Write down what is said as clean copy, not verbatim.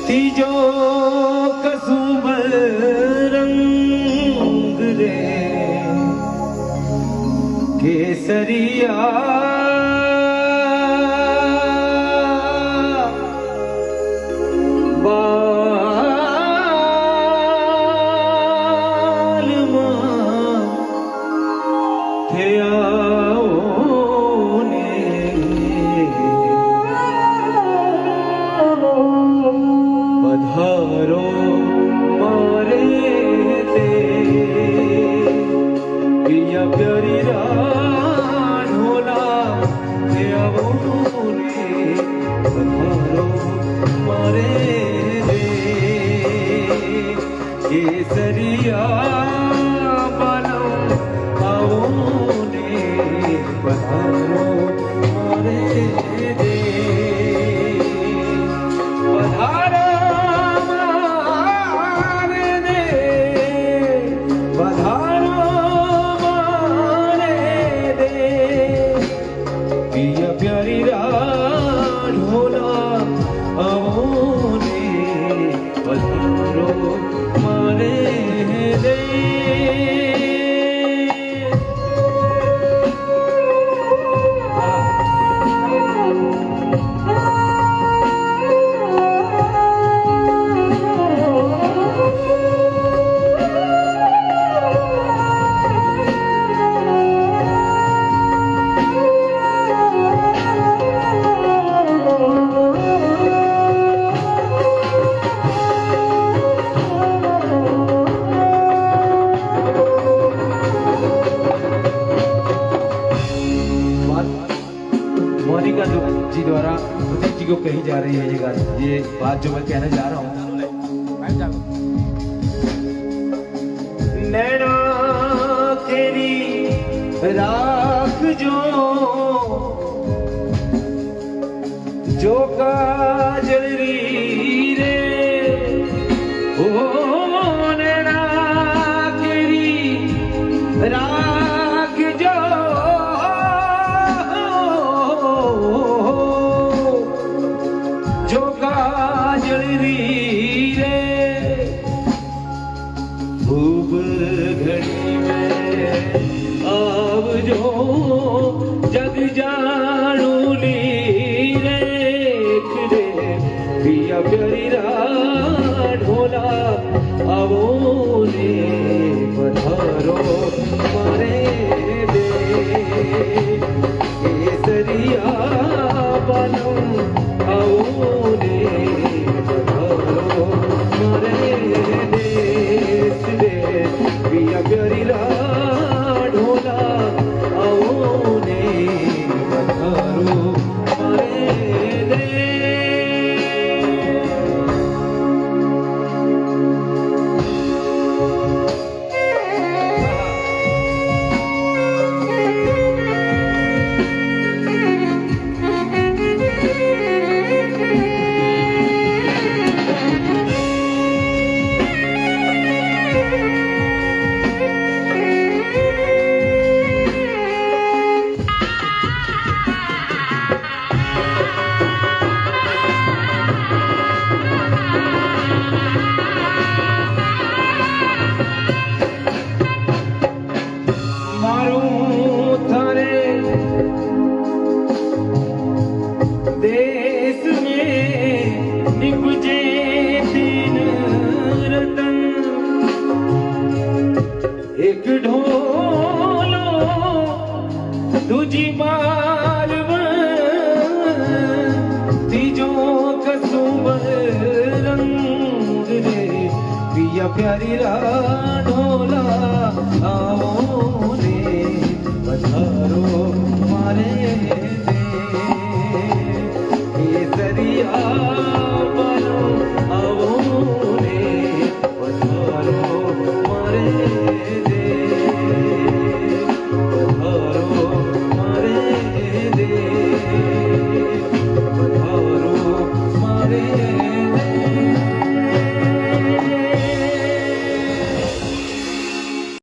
तीजो कसुंबर रंग रे केसरिया बाल थया पधारो मारे दे पिया प्यारी ढोला रे पधारो मारे दे केसरिया बनो आओ ने पधारो मारे दे पधारो प्यारी ढोला आवोने पधारो मारे दे मोनिका जी द्वारा उदित जी को कही जा रही है ये बात जो मैं कहने जा रहा हूँ। नैना तेरी राख जो काजल रे ओ नैना तेरी राख जो काजल रे खूब घड़ी में आव जो जग जानू ली रे पिया प्यारी ढोला आवो ने पधारो मारे दे केसरिया बनो आओ ने पधारो मारे दे पिया प्यारी ढोला आओ ने पधारो मारे दे। देश में निपजे तीन रतन एक ढोलो दूजी मालव तीजो कसुंबर रंग रे पिया प्यारी ढोला आओ